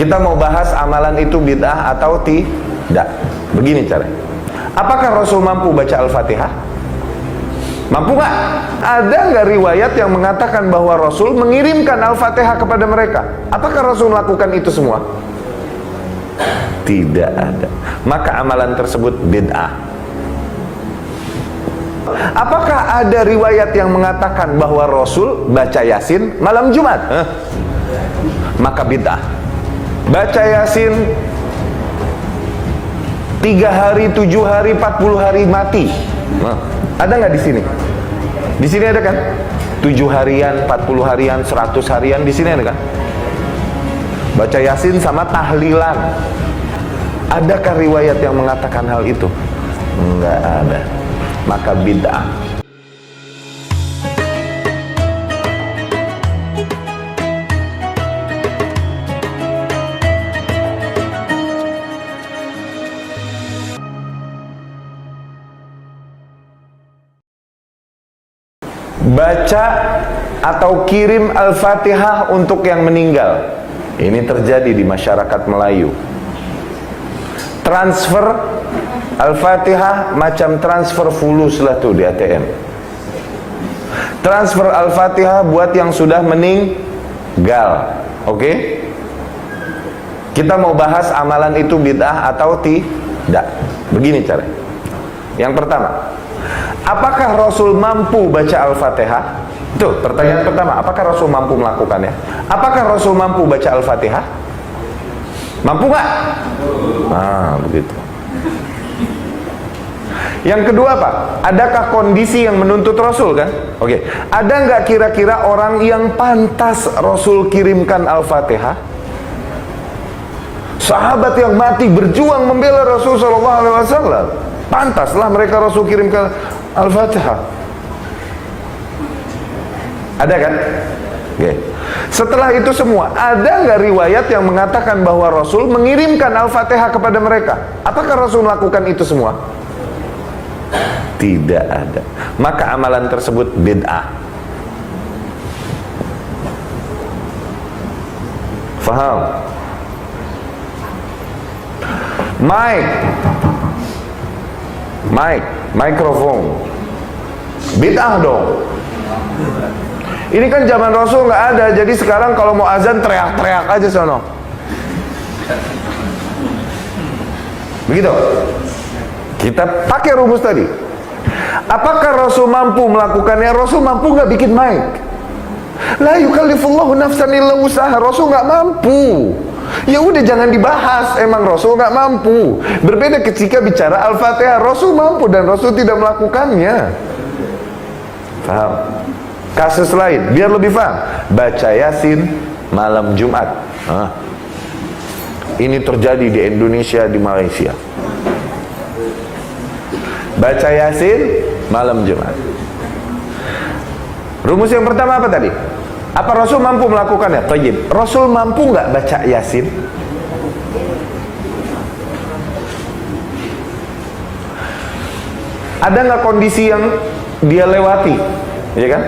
Kita mau bahas amalan itu bid'ah atau tidak. Begini caranya. Apakah Rasul mampu baca Al-Fatihah? Mampu nggak? Ada nggak riwayat yang mengatakan bahwa Rasul mengirimkan Al-Fatihah kepada mereka? Apakah Rasul melakukan itu semua? Tidak ada. Maka amalan tersebut bid'ah. Apakah ada riwayat yang mengatakan bahwa Rasul baca Yasin malam Jumat? Maka bid'ah. Baca Yasin 3 hari, 7 hari, 40 hari mati. Ada nggak di sini? Di sini ada kan? 7 harian, 40 harian, 100 harian, di sini ada kan? Baca Yasin sama tahlilan. Adakah riwayat yang mengatakan hal itu? Enggak ada. Maka bid'ah. Baca atau kirim Al-Fatihah untuk yang meninggal. Ini terjadi di masyarakat Melayu. Transfer Al-Fatihah macam transfer fulus lah tuh di ATM. Transfer Al-Fatihah buat yang sudah meninggal. Oke? Kita mau bahas amalan itu bid'ah atau tidak. Begini caranya. Yang pertama, apakah Rasul mampu baca Al-Fatihah? Tuh, pertanyaan pertama, apakah Rasul mampu melakukannya? Apakah Rasul mampu baca Al-Fatihah? Mampu nggak? Nah, begitu. Yang kedua apa? Adakah kondisi yang menuntut Rasul kan? Oke. Ada nggak kira-kira orang yang pantas Rasul kirimkan Al-Fatihah? Sahabat yang mati berjuang membela Rasul SAW. Pantaslah mereka Rasul kirimkan Al-Fatihah. Ada kan? Oke. Setelah itu semua, ada nggak riwayat yang mengatakan bahwa Rasul mengirimkan Al-Fatihah kepada mereka? Apakah Rasul melakukan itu semua? Tidak ada. Maka amalan tersebut bid'ah. Faham? Mikrofon bid'ah dong. Ini kan zaman Rasul nggak ada, jadi sekarang kalau mau azan teriak-teriak aja sono. Begitu. Kita pakai rumus tadi. Apakah Rasul mampu melakukannya? Rasul mampu nggak bikin mic? La yukallifullahu nafsan illa usaha. Rasul nggak mampu. Ya udah jangan dibahas. Emang Rasul nggak mampu. Berbeda ketika bicara Al-Fatihah. Rasul mampu dan Rasul tidak melakukannya. Paham? Kasus lain, biar lebih paham. Baca Yasin malam Jumat. Ini terjadi di Indonesia, di Malaysia. Baca Yasin malam Jumat. Rumus yang pertama apa tadi? Apa Rasul mampu melakukannya? Tayyib. Rasul mampu nggak baca Yasin? Ada nggak kondisi yang dia lewati, ya kan?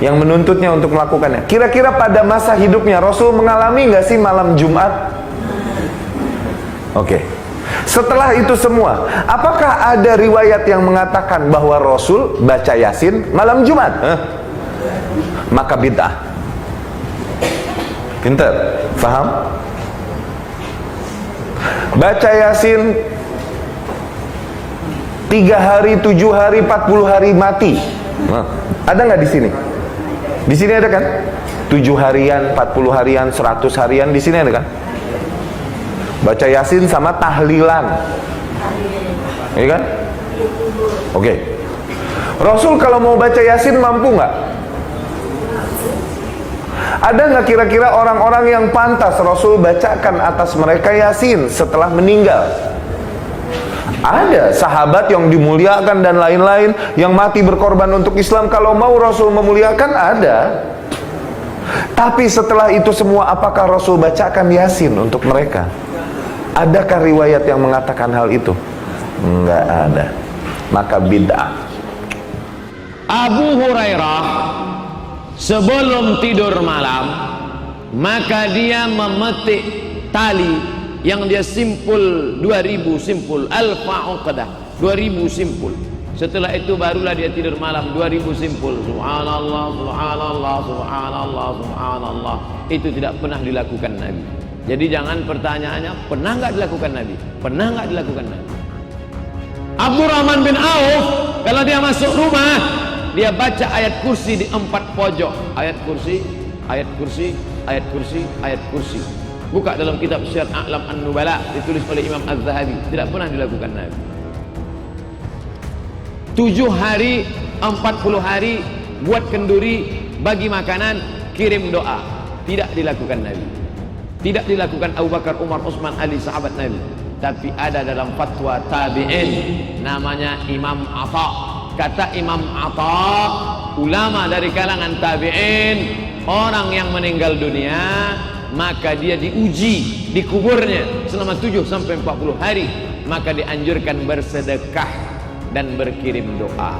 Yang menuntutnya untuk melakukannya. Kira-kira pada masa hidupnya Rasul mengalami nggak sih malam Jumat? Oke. Setelah itu semua, apakah ada riwayat yang mengatakan bahwa Rasul baca Yasin malam Jumat? Maka bid'ah. Pintar? Faham? Baca Yasin 3 hari, 7 hari, 40 hari mati. Ada nggak di sini? Di sini ada kan? 7 harian, 40 harian, 100 harian, di sini ada kan? Baca Yasin sama tahlilan. Iya kan? Oke. Rasul kalau mau baca Yasin mampu nggak? Ada nggak kira-kira orang-orang yang pantas Rasul bacakan atas mereka Yasin setelah meninggal? Ada sahabat yang dimuliakan dan lain-lain yang mati berkorban untuk Islam. Kalau mau Rasul memuliakan, ada. Tapi setelah itu semua, apakah Rasul bacakan Yasin untuk mereka? Adakah riwayat yang mengatakan hal itu? Enggak ada. Maka bid'ah. Abu Hurairah sebelum tidur malam, maka dia memetik tali yang dia simpul 2000 simpul, alfa uqdah, 2000 simpul. Setelah itu barulah dia tidur malam 2000 simpul. Subhanallah, subhanallah, subhanallah, subhanallah. Itu tidak pernah dilakukan Nabi. Jadi jangan pertanyaannya pernah nggak dilakukan Nabi? Pernah nggak dilakukan Nabi? Abdurrahman bin Auf kalau dia masuk rumah, dia baca ayat kursi di 4 pojok. Ayat kursi, ayat kursi, ayat kursi, ayat kursi. Buka dalam kitab Syiar A'lam An-Nubala, ditulis oleh Imam Az-Zahabi. Tidak pernah dilakukan Nabi. 7 hari, 40 hari buat kenduri, bagi makanan, kirim doa. Tidak dilakukan Nabi. Tidak dilakukan Abu Bakar, Umar, Utsman, Ali, sahabat Nabi. Tapi ada dalam fatwa tabi'in namanya Imam Atha. Kata Imam Atha, ulama dari kalangan tabi'in, orang yang meninggal dunia maka dia diuji di kuburnya selama 7 sampai 40 hari, maka dianjurkan bersedekah dan berkirim doa.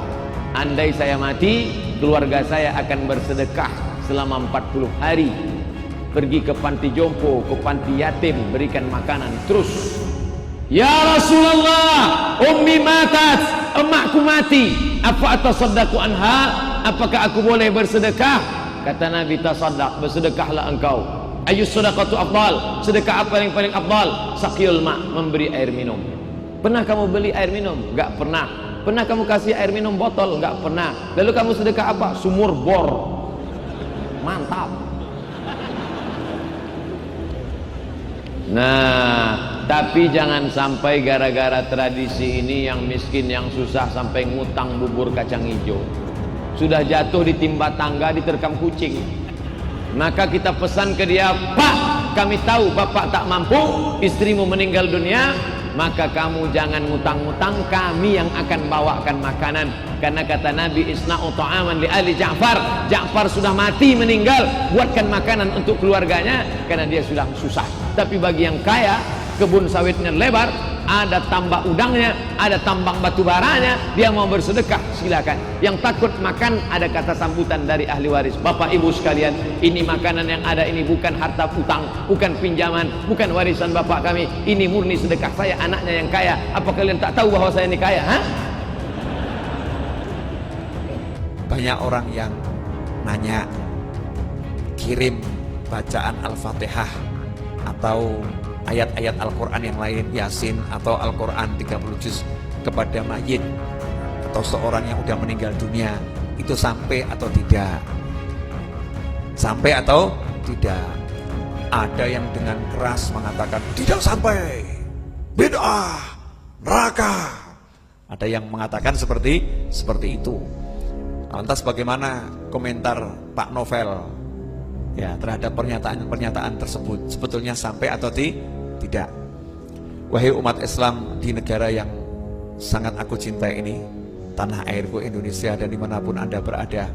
Andai saya mati, keluarga saya akan bersedekah selama 40 hari. Pergi ke panti jompo, ke panti yatim, berikan makanan terus. Ya Rasulullah, ummi matat, emakku mati, apa atasaddaqu anha? Apakah aku boleh bersedekah? Kata Nabi, tasaddaq, bersedekahlah engkau. Ayyus sadaqatu afdal? Sedekah apa yang paling afdal? Saqiyul ma', memberi air minum. Pernah kamu beli air minum? Enggak pernah. Pernah kamu kasih air minum botol? Enggak pernah. Lalu kamu sedekah apa? Sumur bor. Mantap. Nah, tapi jangan sampai gara-gara tradisi ini yang miskin, yang susah sampai ngutang bubur kacang hijau. Sudah jatuh ditimba tangga, diterkam kucing. Maka kita pesan ke dia, Pak, kami tahu Bapak tak mampu, istrimu meninggal dunia, maka kamu jangan ngutang-ngutang, kami yang akan bawakan makanan. Karena kata Nabi, isna'u ta'aman li ali Ja'far. Ja'far sudah mati, meninggal, buatkan makanan untuk keluarganya karena dia sudah susah. Tapi bagi yang kaya, kebun sawitnya lebar, ada tambak udangnya, ada tambang batu baranya, dia mau bersedekah, silakan. Yang takut makan, ada kata sambutan dari ahli waris. Bapak ibu sekalian, ini makanan yang ada ini bukan harta utang, bukan pinjaman, bukan warisan bapak kami, ini murni sedekah saya, anaknya yang kaya. Apa kalian tak tahu bahwa saya ini kaya? Hah? Banyak orang yang nanya, kirim bacaan Al-Fatihah atau ayat-ayat Al-Quran yang lain, Yasin atau Al-Quran 30 juz kepada mayit atau seorang yang sudah meninggal dunia, itu sampai atau tidak? Sampai atau tidak? Ada yang dengan keras mengatakan tidak sampai, bid'ah, neraka. Ada yang mengatakan seperti itu. Lantas bagaimana komentar Pak Novel ya terhadap pernyataan tersebut? Sebetulnya sampai atau tidak? Wahai umat Islam di negara yang sangat aku cintai ini, tanah airku Indonesia, dan dimanapun Anda berada,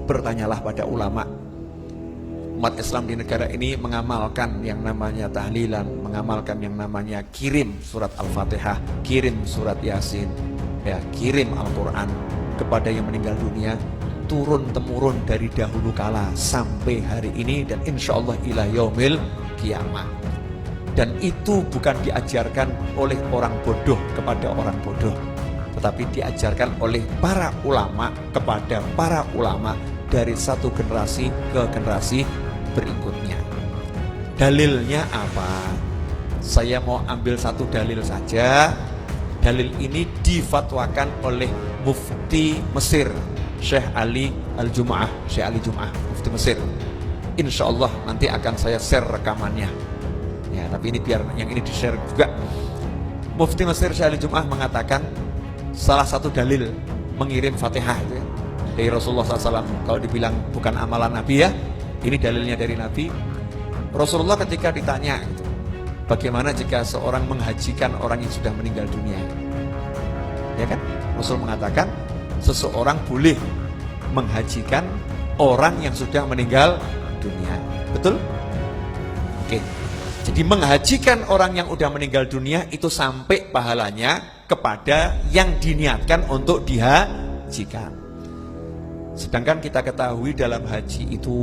bertanyalah pada ulama. Umat Islam di negara ini mengamalkan yang namanya tahlilan, mengamalkan yang namanya kirim surat Al-Fatihah, kirim surat Yasin, ya, kirim Al-Quran kepada yang meninggal dunia, turun-temurun dari dahulu kala sampai hari ini, dan insya Allah ila yaumil kiamat. Dan itu bukan diajarkan oleh orang bodoh kepada orang bodoh, tetapi diajarkan oleh para ulama kepada para ulama dari satu generasi ke generasi berikutnya. Dalilnya apa? Saya mau ambil satu dalil saja. Dalil ini difatwakan oleh Mufti Mesir, Syekh Ali Al-Jum'ah, Syekh Ali Jum'ah, Mufti Mesir. Insya Allah nanti akan saya share rekamannya. Ya, tapi ini biar yang ini di-share juga. Mufti Mesir Syekh Ali Jum'ah mengatakan salah satu dalil mengirim Fatihah itu ya, dari Rasulullah SAW. Kalau dibilang bukan amalan Nabi ya, ini dalilnya dari Nabi. Rasulullah ketika ditanya gitu, bagaimana jika seorang menghajikan orang yang sudah meninggal dunia? Ya kan? Rasul mengatakan seseorang boleh menghajikan orang yang sudah meninggal dunia. Betul? Oke. Jadi menghajikan orang yang sudah meninggal dunia itu sampai pahalanya kepada yang diniatkan untuk dihajikan. Sedangkan kita ketahui dalam haji itu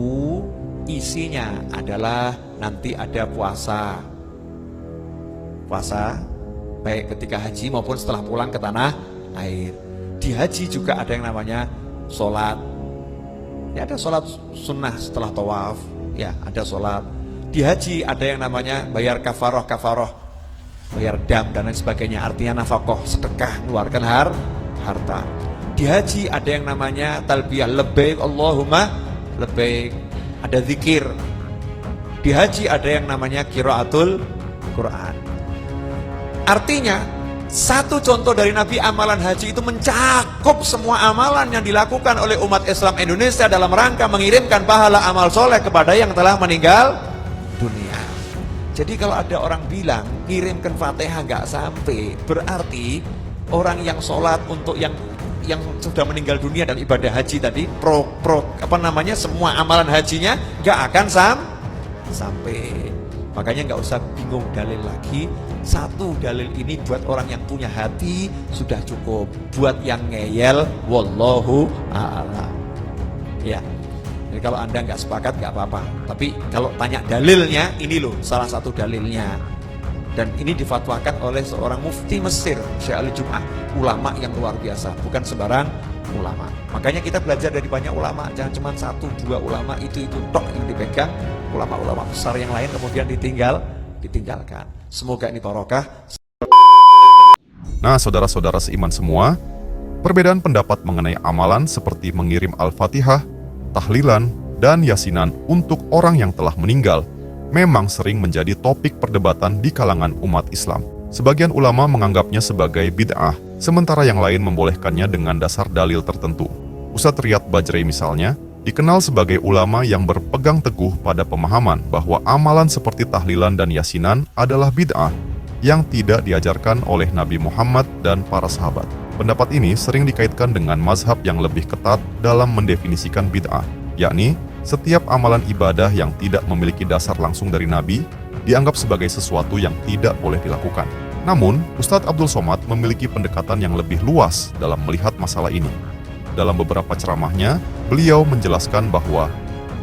isinya adalah nanti ada puasa baik ketika haji maupun setelah pulang ke tanah air. Di haji juga ada yang namanya sholat, ya ada sholat sunnah setelah tawaf, ya ada sholat. Di haji ada yang namanya bayar kafaroh, bayar dam dan lain sebagainya, artinya nafkah, sedekah, mengeluarkan harta. Di haji ada yang namanya talbiyah, labbaik Allahumma labbaik, ada zikir. Di haji ada yang namanya qiraatul Quran. Artinya satu contoh dari Nabi, amalan haji itu mencakup semua amalan yang dilakukan oleh umat Islam Indonesia dalam rangka mengirimkan pahala amal soleh kepada yang telah meninggal dunia. Jadi kalau ada orang bilang kirimkan Fatihah nggak sampai, berarti orang yang sholat untuk yang sudah meninggal dunia dan ibadah haji tadi semua amalan hajinya nggak akan sampai. Makanya nggak usah bingung dalil lagi. Satu dalil ini buat orang yang punya hati sudah cukup. Buat yang ngeyel, wallahu a'lam. Ya. Jadi kalau Anda nggak sepakat nggak apa-apa. Tapi kalau tanya dalilnya, ini loh salah satu dalilnya. Dan ini difatwakan oleh seorang mufti Mesir, Syekh Al-Jum'ah, ulama yang luar biasa, bukan sembarang ulama. Makanya kita belajar dari banyak ulama, jangan cuma 1-2 ulama itu tok yang dipegang. Ulama-ulama besar yang lain kemudian ditinggalkan. Semoga ini barokah. Nah, saudara-saudara seiman semua, perbedaan pendapat mengenai amalan seperti mengirim Al-Fatihah, tahlilan, dan yasinan untuk orang yang telah meninggal memang sering menjadi topik perdebatan di kalangan umat Islam. Sebagian ulama menganggapnya sebagai bid'ah, sementara yang lain membolehkannya dengan dasar dalil tertentu. Ustadz Riyad Bajrai misalnya, dikenal sebagai ulama yang berpegang teguh pada pemahaman bahwa amalan seperti tahlilan dan yasinan adalah bid'ah yang tidak diajarkan oleh Nabi Muhammad dan para sahabat. Pendapat ini sering dikaitkan dengan mazhab yang lebih ketat dalam mendefinisikan bid'ah, yakni setiap amalan ibadah yang tidak memiliki dasar langsung dari Nabi dianggap sebagai sesuatu yang tidak boleh dilakukan. Namun, Ustadz Abdul Somad memiliki pendekatan yang lebih luas dalam melihat masalah ini. Dalam beberapa ceramahnya, beliau menjelaskan bahwa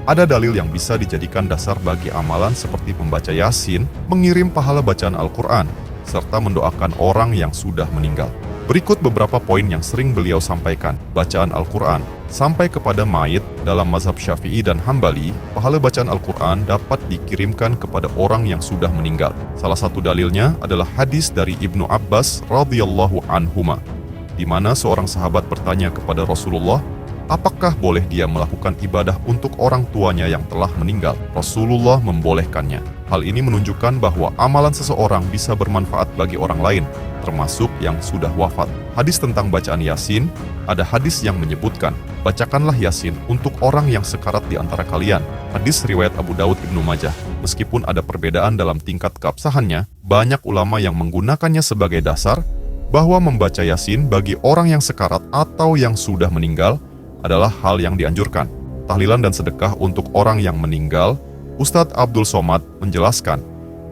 ada dalil yang bisa dijadikan dasar bagi amalan seperti membaca Yasin, mengirim pahala bacaan Al-Quran, serta mendoakan orang yang sudah meninggal. Berikut beberapa poin yang sering beliau sampaikan. Bacaan Al-Quran. Sampai kepada mayit dalam mazhab Syafi'i dan Hambali, pahala bacaan Al-Quran dapat dikirimkan kepada orang yang sudah meninggal. Salah satu dalilnya adalah hadis dari Ibnu Abbas radhiyallahu anhuma, di mana seorang sahabat bertanya kepada Rasulullah, apakah boleh dia melakukan ibadah untuk orang tuanya yang telah meninggal? Rasulullah membolehkannya. Hal ini menunjukkan bahwa amalan seseorang bisa bermanfaat bagi orang lain, termasuk yang sudah wafat. Hadis tentang bacaan Yasin, ada hadis yang menyebutkan, bacakanlah Yasin untuk orang yang sekarat di antara kalian. Hadis riwayat Abu Daud Ibnu Majah. Meskipun ada perbedaan dalam tingkat keabsahannya, banyak ulama yang menggunakannya sebagai dasar bahwa membaca Yasin bagi orang yang sekarat atau yang sudah meninggal adalah hal yang dianjurkan. Tahlilan dan sedekah untuk orang yang meninggal, Ustadz Abdul Somad menjelaskan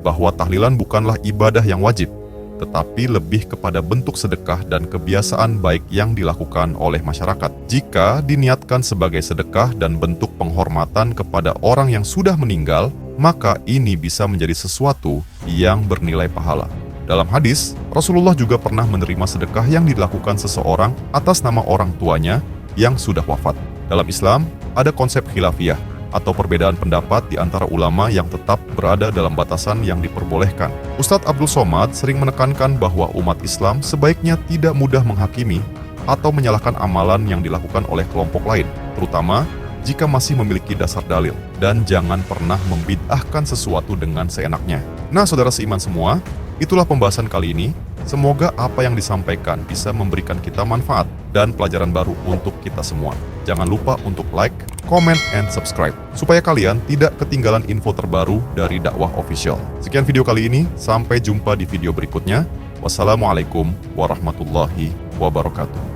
bahwa tahlilan bukanlah ibadah yang wajib, tetapi lebih kepada bentuk sedekah dan kebiasaan baik yang dilakukan oleh masyarakat. Jika diniatkan sebagai sedekah dan bentuk penghormatan kepada orang yang sudah meninggal, maka ini bisa menjadi sesuatu yang bernilai pahala. Dalam hadis, Rasulullah juga pernah menerima sedekah yang dilakukan seseorang atas nama orang tuanya yang sudah wafat. Dalam Islam, ada konsep khilafiyah atau perbedaan pendapat di antara ulama yang tetap berada dalam batasan yang diperbolehkan. Ustadz Abdul Somad sering menekankan bahwa umat Islam sebaiknya tidak mudah menghakimi atau menyalahkan amalan yang dilakukan oleh kelompok lain, terutama jika masih memiliki dasar dalil, dan jangan pernah membid'ahkan sesuatu dengan seenaknya. Nah, saudara seiman semua, itulah pembahasan kali ini. Semoga apa yang disampaikan bisa memberikan kita manfaat dan pelajaran baru untuk kita semua. Jangan lupa untuk like, comment, and subscribe, supaya kalian tidak ketinggalan info terbaru dari Dakwah Official. Sekian video kali ini, sampai jumpa di video berikutnya. Wassalamualaikum warahmatullahi wabarakatuh.